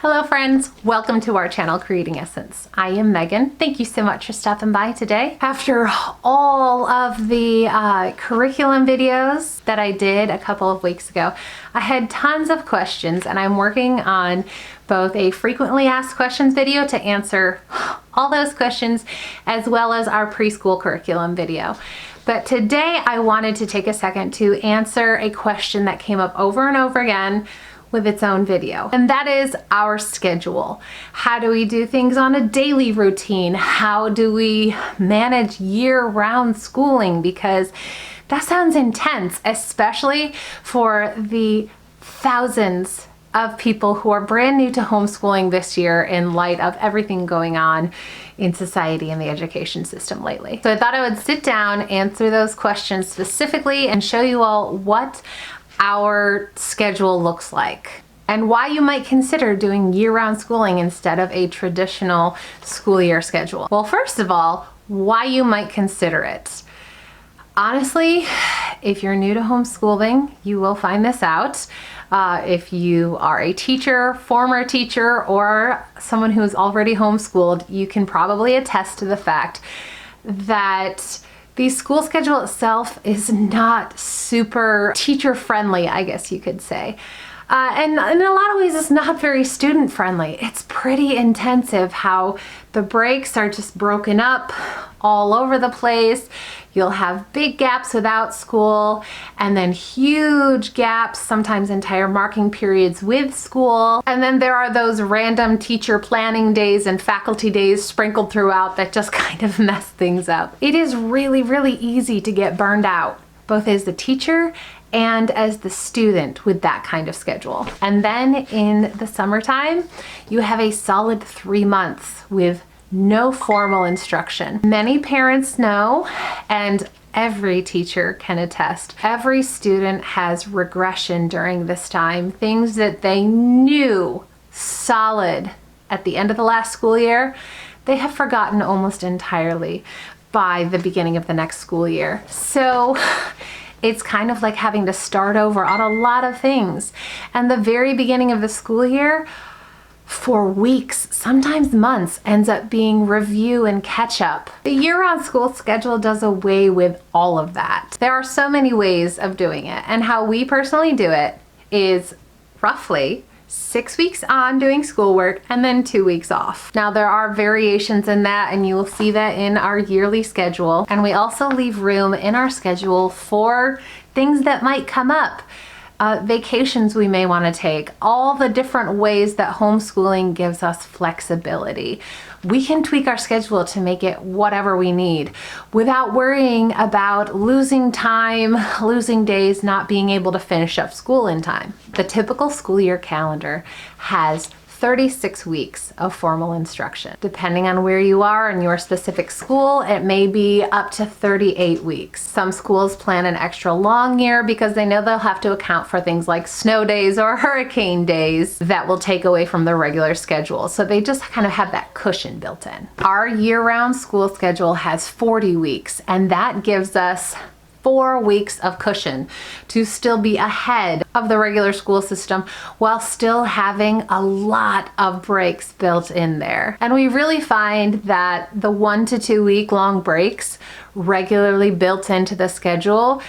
Hello friends, welcome to our channel Creating Essence. I am Megan. Thank you so much for stopping by today. After all of the curriculum videos that I did a couple of weeks ago, I had tons of questions and I'm working on both a frequently asked questions video to answer all those questions as well as our preschool curriculum video. But today I wanted to take a second to answer a question that came up over and over again with its own video. And that is our schedule. How do we do things on a daily routine? How do we manage year-round schooling? Because that sounds intense, especially for the thousands of people who are brand new to homeschooling this year in light of everything going on in society and the education system lately. So I thought I would sit down, answer those questions specifically, and show you all what our schedule looks like and why you might consider doing year-round schooling instead of a traditional school year schedule. Well, first of all, why you might consider it. Honestly, if you're new to homeschooling, you will find this out. If you are a teacher, former teacher, or someone who is already homeschooled, you can probably attest to the fact that the school schedule itself is not super teacher friendly, I guess you could say. And in a lot of ways, it's not very student friendly. It's pretty intensive how the breaks are just broken up all over the place. You'll have big gaps without school and then huge gaps, sometimes entire marking periods with school. And then there are those random teacher planning days and faculty days sprinkled throughout that just kind of mess things up. It is really, really easy to get burned out, both as the teacher and as the student with that kind of schedule. And then in the summertime, you have a solid 3 months with no formal instruction. Many parents know, and every teacher can attest, every student has regression during this time. Things that they knew solid at the end of the last school year, they have forgotten almost entirely by the beginning of the next school year. So it's kind of like having to start over on a lot of things. And the very beginning of the school year, for weeks, sometimes months, ends up being review and catch up. The year-round school schedule does away with all of that. There are so many ways of doing it, and how we personally do it is roughly 6 weeks on doing schoolwork and then 2 weeks off. Now there are variations in that, and you will see that in our yearly schedule. And we also leave room in our schedule for things that might come up. Vacations we may want to take, all the different ways that homeschooling gives us flexibility. We can tweak our schedule to make it whatever we need without worrying about losing time, losing days, not being able to finish up school in time. The typical school year calendar has 36 weeks of formal instruction. Depending on where you are in your specific school, it may be up to 38 weeks. Some schools plan an extra long year because they know they'll have to account for things like snow days or hurricane days that will take away from their regular schedule. So they just kind of have that cushion built in. Our year-round school schedule has 40 weeks, and that gives us 4 weeks of cushion to still be ahead of the regular school system while still having a lot of breaks built in there. And we really find that the 1 to 2 week long breaks regularly built into the schedule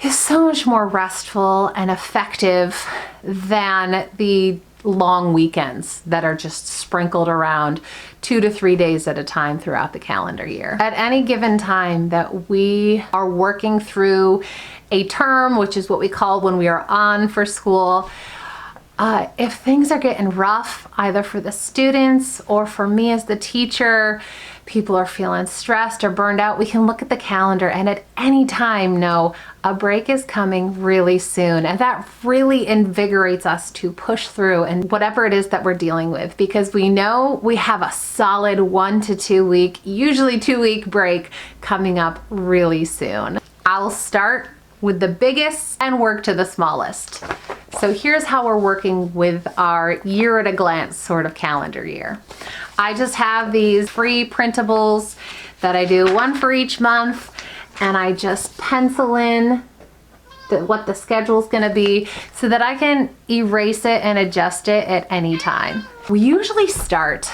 is so much more restful and effective than the long weekends that are just sprinkled around 2 to 3 days at a time throughout the calendar year. At any given time that we are working through a term, which is what we call when we are on for school, if things are getting rough, either for the students or for me as the teacher, people are feeling stressed or burned out, we can look at the calendar and at any time know a break is coming really soon. And that really invigorates us to push through and whatever it is that we're dealing with, because we know we have a solid 1 to 2 week, usually 2 week break coming up really soon. I'll start with the biggest and work to the smallest. So here's how we're working with our year at a glance sort of calendar year. I just have these free printables that I do, one for each month, and I just pencil in the what the schedule's gonna be, so that I can erase it and adjust it at any time. We usually start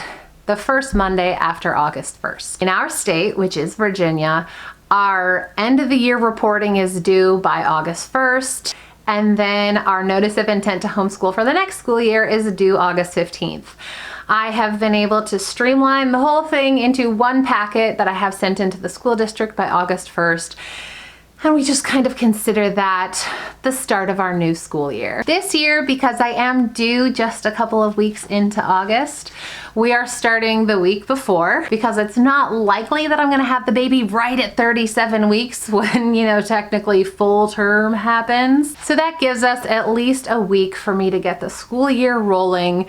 the first Monday after August 1st. In our state, which is Virginia, our end of the year reporting is due by August 1st, and then our notice of intent to homeschool for the next school year is due August 15th. I have been able to streamline the whole thing into one packet that I have sent into the school district by August 1st. And we just kind of consider that the start of our new school year. This year, because I am due just a couple of weeks into August, we are starting the week before, because it's not likely that I'm gonna have the baby right at 37 weeks when, you know, technically full term happens. So that gives us at least a week for me to get the school year rolling,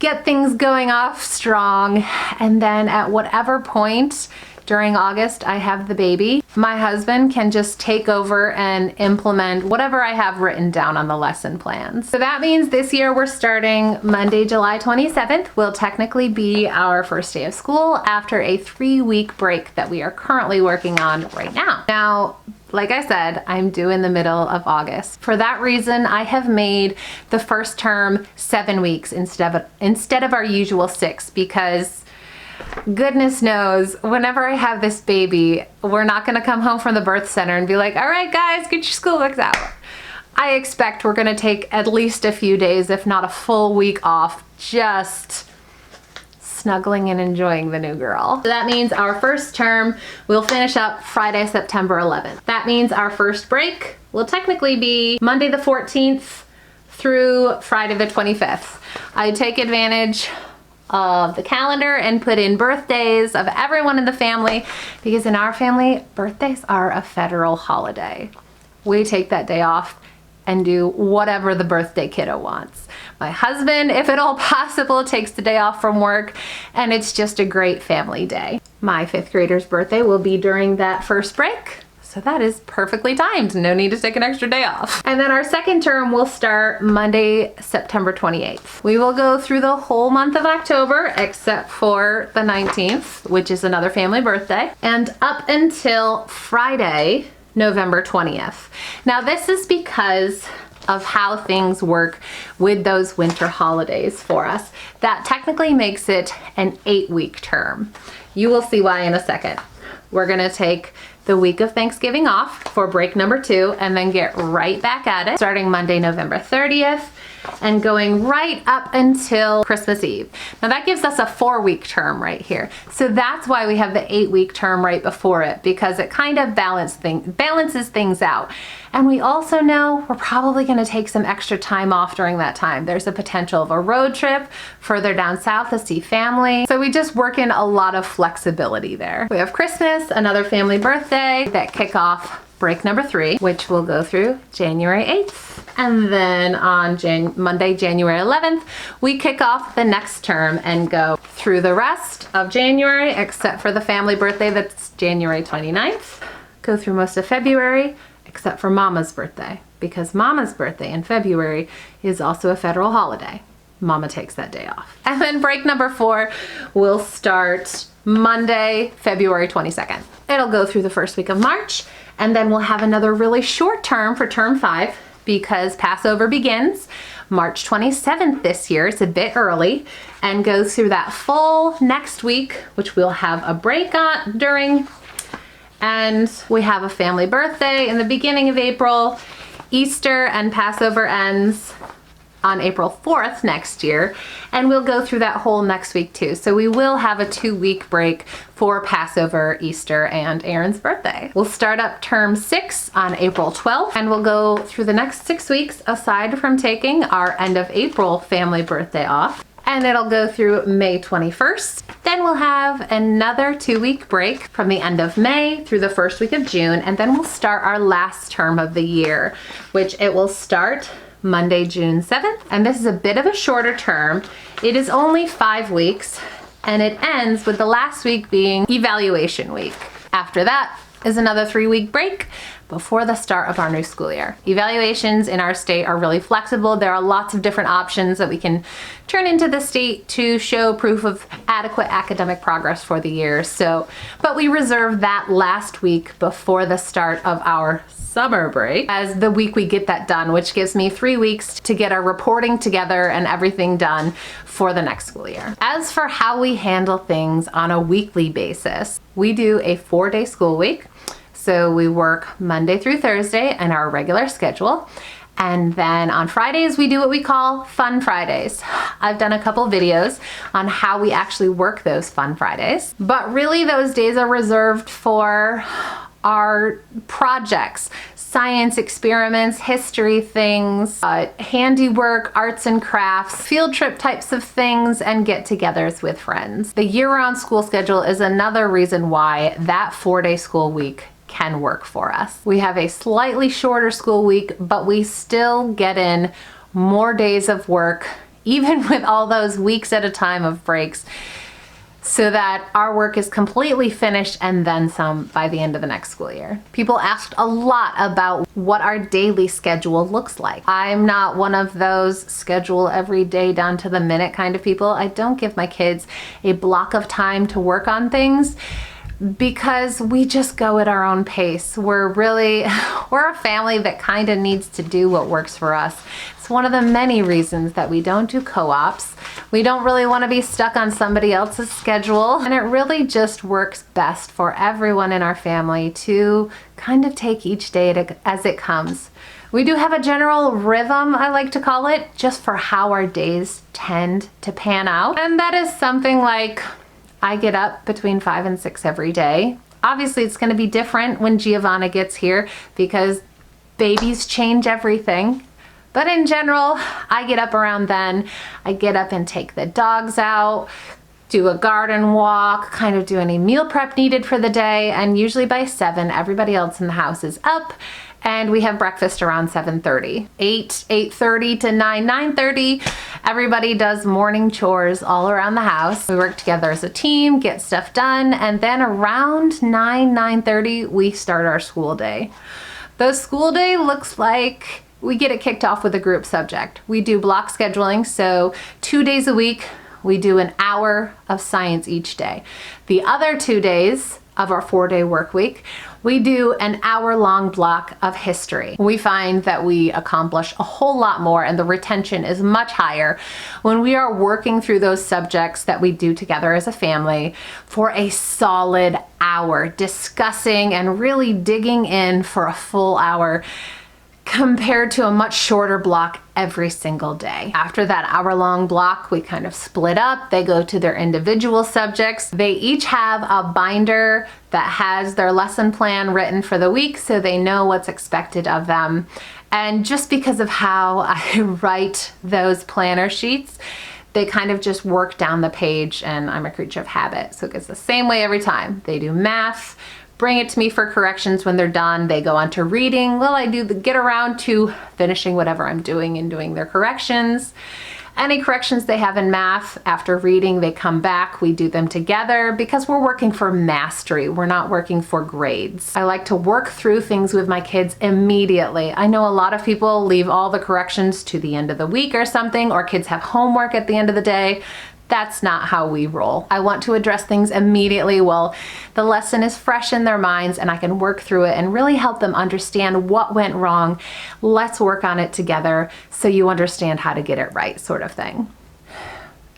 get things going off strong, and then at whatever point during August I have the baby, my husband can just take over and implement whatever I have written down on the lesson plans. So that means this year we're starting Monday, July 27th will technically be our first day of school after a 3-week break that we are currently working on right now. Now, like I said, I'm due in the middle of August. For that reason, I have made the first term 7 weeks instead of our usual 6, because goodness knows, whenever I have this baby, we're not gonna come home from the birth center and be like, all right guys, get your schoolbooks out. I expect we're gonna take at least a few days, if not a full week off, just snuggling and enjoying the new girl. So that means our first term will finish up Friday, September 11th. That means our first break will technically be Monday the 14th through Friday the 25th. I take advantage of the calendar and put in birthdays of everyone in the family, because in our family, birthdays are a federal holiday. We take that day off and do whatever the birthday kiddo wants. My husband, if at all possible, takes the day off from work, and it's just a great family day. My 5th grader's birthday will be during that first break, so that is perfectly timed. No need to take an extra day off. And then our second term will start Monday, September 28th. We will go through the whole month of October, except for the 19th, which is another family birthday, and up until Friday, November 20th. Now this is because of how things work with those winter holidays for us. That technically makes it an 8-week term. You will see why in a second. We're gonna take the week of Thanksgiving off for break number 2, and then get right back at it starting Monday, November 30th, and going right up until Christmas Eve. Now that gives us a 4-week term right here. So that's why we have the 8-week term right before it, because it kind of balances things out. And we also know we're probably gonna take some extra time off during that time. There's a potential of a road trip further down south to see family. So we just work in a lot of flexibility there. We have Christmas, another family birthday that kick off break number 3, which will go through January 8th. And then on Monday, January 11th, we kick off the next term and go through the rest of January, except for the family birthday that's January 29th. Go through most of February, except for Mama's birthday, because Mama's birthday in February is also a federal holiday. Mama takes that day off. And then break number 4 will start Monday, February 22nd. It'll go through the first week of March, and then we'll have another really short term for term 5, because Passover begins March 27th this year. It's a bit early, and goes through that full next week, which we'll have a break on during, and we have a family birthday in the beginning of April. Easter and Passover ends on April 4th next year, and we'll go through that whole next week too. So we will have a 2-week break for Passover, Easter, and Aaron's birthday. We'll start up term 6 on April 12th, and we'll go through the next 6 weeks aside from taking our end of April family birthday off. And it'll go through May 21st. Then we'll have another 2-week break from the end of May through the first week of June, and then we'll start our last term of the year, which it will start Monday, June 7th. And this is a bit of a shorter term. It is only 5 weeks, and it ends with the last week being evaluation week. After that is another 3-week break, before the start of our new school year. Evaluations in our state are really flexible. There are lots of different options that we can turn into the state to show proof of adequate academic progress for the year. But we reserve that last week before the start of our summer break as the week we get that done, which gives me 3 weeks to get our reporting together and everything done for the next school year. As for how we handle things on a weekly basis, we do a 4-day school week. So we work Monday through Thursday in our regular schedule. And then on Fridays, we do what we call Fun Fridays. I've done a couple videos on how we actually work those Fun Fridays. But really those days are reserved for our projects, science experiments, history things, handiwork, arts and crafts, field trip types of things, and get-togethers with friends. The year-round school schedule is another reason why that 4-day school week can work for us. We have a slightly shorter school week, but we still get in more days of work, even with all those weeks at a time of breaks, so that our work is completely finished and then some by the end of the next school year. People asked a lot about what our daily schedule looks like. I'm not one of those schedule every day down to the minute kind of people. I don't give my kids a block of time to work on things, because we just go at our own pace. We're a family that kind of needs to do what works for us. It's one of the many reasons that we don't do co-ops. We don't really want to be stuck on somebody else's schedule, and it really just works best for everyone in our family to kind of take each day as it comes. We do have a general rhythm, I like to call it, just for how our days tend to pan out. And that is something like, I get up between 5 and 6 every day. Obviously, it's going to be different when Giovanna gets here because babies change everything. But in general, I get up around then. I get up and take the dogs out, do a garden walk, kind of do any meal prep needed for the day. And usually by 7, everybody else in the house is up, and we have breakfast around 7:30. 8:30 to 9:30. Everybody does morning chores all around the house. We work together as a team, get stuff done, and then around 9:30, we start our school day. The school day looks like we get it kicked off with a group subject. We do block scheduling, so 2 days a week, we do an hour of science each day. The other 2 days of our 4-day work week, we do an hour-long block of history. We find that we accomplish a whole lot more and the retention is much higher when we are working through those subjects that we do together as a family for a solid hour, discussing and really digging in for a full hour, compared to a much shorter block every single day. After that hour-long block, we kind of split up. They go to their individual subjects. They each have a binder that has their lesson plan written for the week, so they know what's expected of them. And just because of how I write those planner sheets, they kind of just work down the page, and I'm a creature of habit, so it goes the same way every time. They do math, bring it to me for corrections when they're done. They go on to reading. Well, I do get around to finishing whatever I'm doing and doing their corrections. Any corrections they have in math after reading, they come back, we do them together because we're working for mastery. We're not working for grades. I like to work through things with my kids immediately. I know a lot of people leave all the corrections to the end of the week or something, or kids have homework at the end of the day. That's not how we roll. I want to address things immediately while the lesson is fresh in their minds and I can work through it and really help them understand what went wrong. Let's work on it together so you understand how to get it right, sort of thing.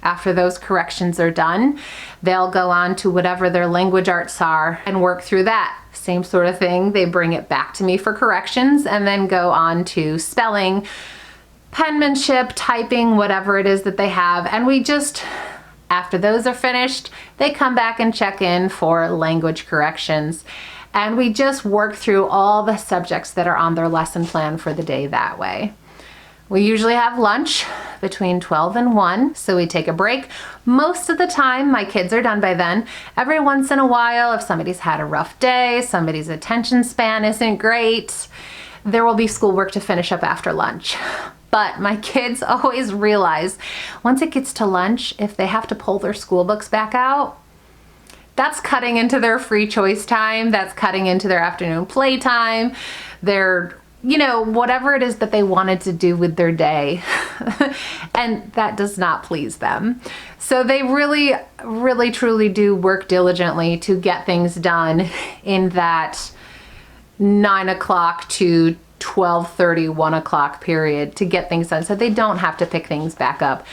After those corrections are done, they'll go on to whatever their language arts are and work through that. Same sort of thing. They bring it back to me for corrections and then go on to spelling, penmanship, typing, whatever it is that they have. And we just, after those are finished, they come back and check in for language corrections. And we just work through all the subjects that are on their lesson plan for the day that way. We usually have lunch between 12 and 1, so we take a break. Most of the time, my kids are done by then. Every once in a while, if somebody's had a rough day, somebody's attention span isn't great, there will be schoolwork to finish up after lunch. But my kids always realize once it gets to lunch, if they have to pull their school books back out, that's cutting into their free choice time. That's cutting into their afternoon playtime, their, you know, whatever it is that they wanted to do with their day. And that does not please them. So they really, really, truly do work diligently to get things done in that 9 o'clock to 12:30, 1 o'clock period to get things done so they don't have to pick things back up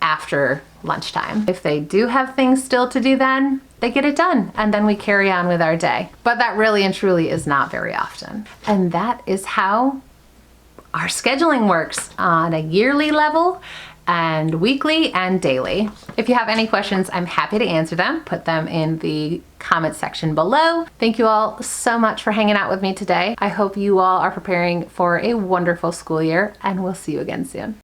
after lunchtime. If they do have things still to do then, they get it done and then we carry on with our day. But that really and truly is not very often. And that is how our scheduling works on a yearly level and weekly and daily. If you have any questions, I'm happy to answer them. Put them in the comment section below. Thank you all so much for hanging out with me today. I hope you all are preparing for a wonderful school year, and we'll see you again soon.